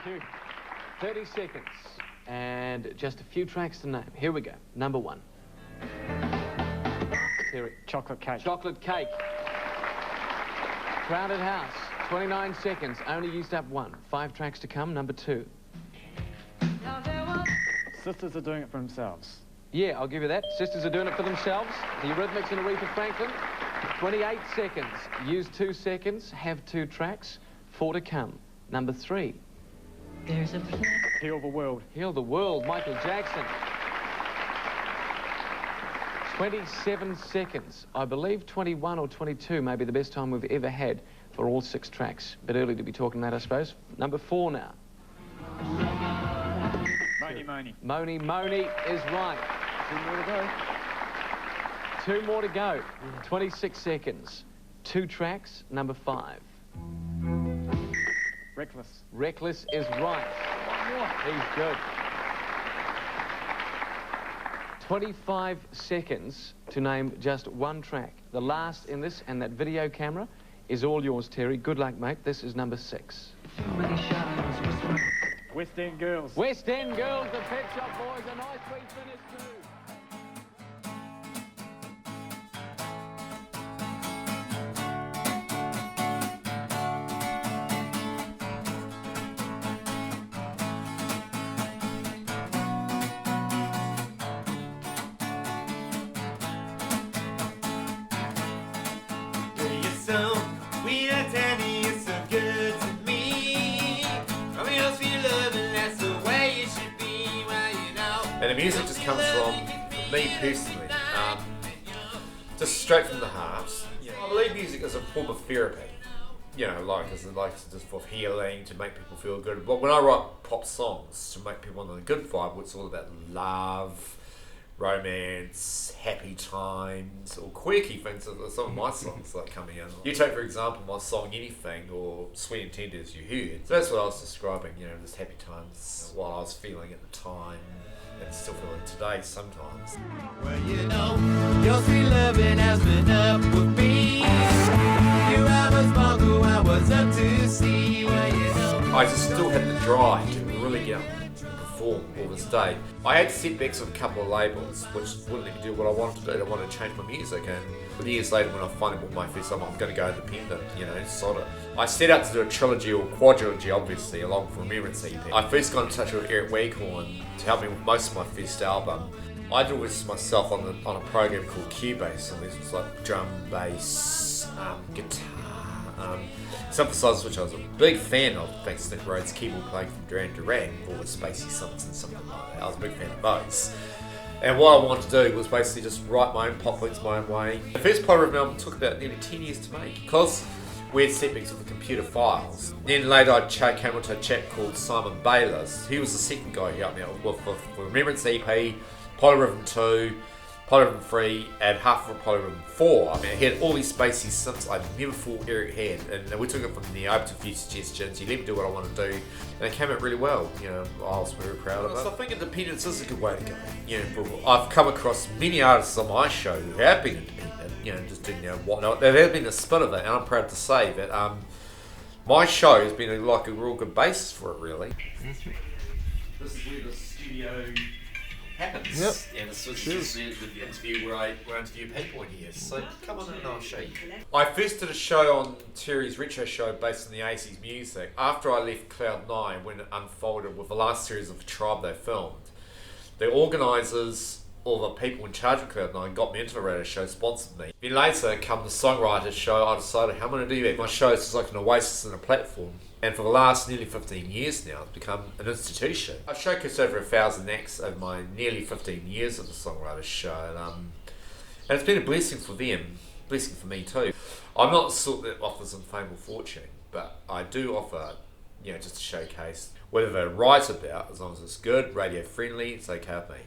Thank you. 30 seconds. And just a few tracks to name. Here we go. Number 1. Terry. Chocolate cake. Chocolate cake. Crowded House. 29 seconds. Only used up 1. 5 tracks to come. Number 2. Sisters Are Doing It For Themselves. Yeah, I'll give you that. Sisters Are Doing It For Themselves. The Rhythmics and Aretha Franklin. 28 seconds. Use 2 seconds. Have 2 tracks. 4 to come. Number 3. There's a Heal the World. Heal the World. Michael Jackson. 27 seconds. I believe 21 or 22 may be the best time we've ever had for all 6 tracks. Bit early to be talking that, I suppose. Number 4 now. Moni Moni. Moni Moni is right. 2 more to go. 2 more to go. 26 seconds. 2 tracks. Number 5. Reckless. Reckless is right. He's good. 25 seconds to name just 1 track. The last in this, and that video camera is all yours, Terry. Good luck, mate. This is number 6. West End Girls. West End Girls, the Pet Shop Boys. A nice sweet finish too. And the music just comes from me personally, just straight from the heart. I believe music is a form of therapy. You know, it's just for healing, to make people feel good. But when I write pop songs to make people on a good vibe, it's all about love, romance, happy times, or quirky things. Some of my songs like coming in. You take, for example, my song Anything or Sweet and Tender, as you heard. So that's what I was describing, you know, just happy times, what I was feeling at the time. And still feeling today sometimes. Well, you know, your sweet loving has been up with me. You have a sparkle I was up to see. Well, you know, I just still had the drive to really get up and perform all this day. I had setbacks with a couple of labels which wouldn't let me do what I wanted to do. I wanted to change my music, and years later when I finally bought my first album, I'm going to go independent, you know, sort of. I set out to do a trilogy or quadrilogy, obviously, along with Remembrance EP. I first got in touch with Eric Waghorn to help me with most of my first album. I did this myself on a program called Cubase, and this was like drum, bass, guitar, synthesizers, which I was a big fan of, thanks to Nick Rhodes' keyboard playing from Duran Duran, all the spacey synths and something like that. I was a big fan of those. And what I wanted to do was basically just write my own pop hits my own way. The first Polyrhythm album took about nearly 10 years to make, because we had setbacks with the computer files. Then later I came onto a chap called Simon Bayliss. He was the second guy who helped me out with Remembrance EP, Polyrhythm 2, Polyrhythm 3, and half of Polyrhythm 4. I mean, he had all these spacey synths I never thought Eric had. And we took it from the open to a few suggestions. He let me do what I wanted to do. And it came out really well. You know, I was very proud of it. So I think independence is a good way to go. You know, I've come across many artists on my show who have been independent, you know, just doing whatnot. There has been a spin of it, and I'm proud to say that my show has been like a real good basis for it, really. This is where the studio happens. Yep. And it's just the interview where I interview people in here. So come on in and I'll show you. I first did a show on Terry's retro show based on the 80s music. After I left Cloud9, when it unfolded with the last series of The Tribe they filmed, the organisers or the people in charge of Cloud9 got me into the radio show, sponsored me. Then later, come the songwriters show, I decided how I'm going to do that. My show is just like an oasis and a platform. And for the last nearly 15 years now, it's become an institution. I've showcased over 1,000 acts over my nearly 15 years of the Songwriters Show. And it's been a blessing for them, blessing for me too. I'm not the sort that offers them fame or fortune, but I do offer, you know, just a showcase. Whatever they write about, as long as it's good, radio friendly, it's okay with me.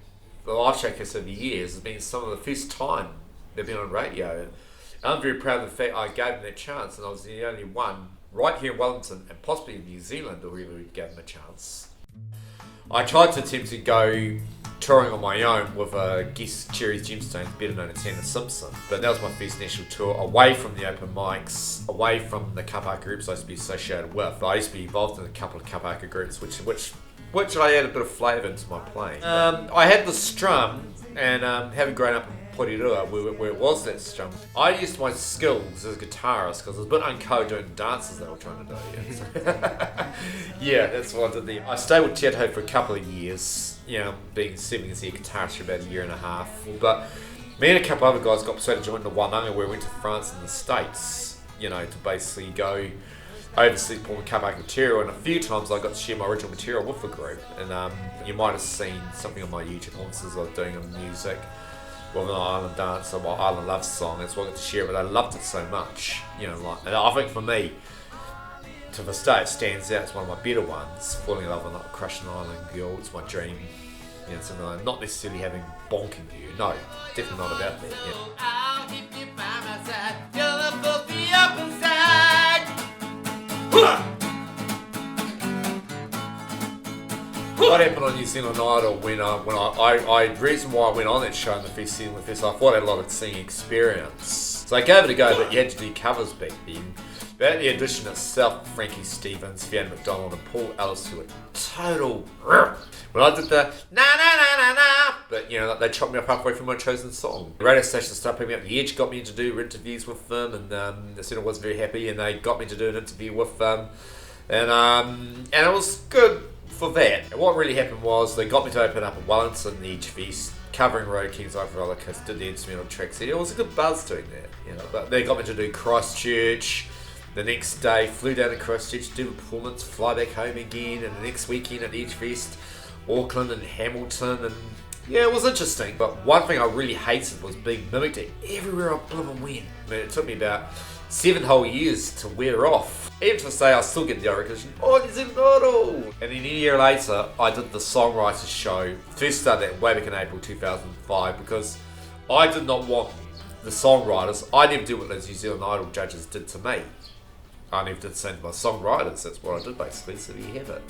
The live showcase over the years has been some of the first time they've been on radio. And I'm very proud of the fact I gave them that chance, and I was the only one right here in Wellington and possibly in New Zealand who really gave them a chance. I tried to attempt to go touring on my own with guest Cherry's Gemstones, better known as Hannah Simpson. But that was my first national tour, away from the open mics, away from the kapaka groups I used to be associated with. I used to be involved in a couple of kapaka groups, which I had a bit of flavour into my playing. I had the strum, and having grown up in Porirua, where it was that strum, I used my skills as a guitarist because I was a bit unco doing dances that I was trying to do. Yeah, that's what I did there. I stayed with Te Ho for a couple of years, being 7-year guitarist for about a year and a half. But me and a couple other guys got persuaded to join the Wānanga, where we went to France and the States, to basically go overseas performing kapaka material, and a few times I got to share my original material with the group. And you might have seen something on my YouTube once I was doing music with an island dance or my island love song. That's what I got to share, but I loved it so much, and I think for me, to this day, it stands out. It's one of my better ones. Falling in love with a crushing island girl, it's my dream. Something like not necessarily having bonking you. No, definitely not about that. I'll keep you by my side. Your love will be up inside. What happened on New Zealand Idol when I reason why I went on that show in the first season with this, I thought I had a lot of singing experience. So I gave it a go, but you had to do covers back then. But the audition itself, Frankie Stevens, Fiona McDonald and Paul Ellis, who were total. When I did the na na na na na, but they chopped me up halfway through my chosen song. The radio station started putting me up the edge, got me to do interviews with them, and they said I wasn't very happy, and they got me to do an interview with them, and it was good for that. And what really happened was they got me to open up at Wellington, the Edge Fest, covering Road Kings over Roller Coaster, did the instrumental tracks. It was a good buzz doing that, But they got me to do Christchurch. The next day, flew down to Christchurch, did a performance, fly back home again, and the next weekend at Edge Fest, Auckland and Hamilton, and yeah, it was interesting. But one thing I really hated was being mimicked everywhere I blooming went. It took me about 7 whole years to wear off. Even to say I still get the recognition, New Zealand Idol! And then a year later, I did the Songwriters Show. First started that way back in April 2005, because I did not want the songwriters. I never did what those New Zealand Idol judges did to me. I never did the same to my songwriters. That's what I did basically, so there you have it.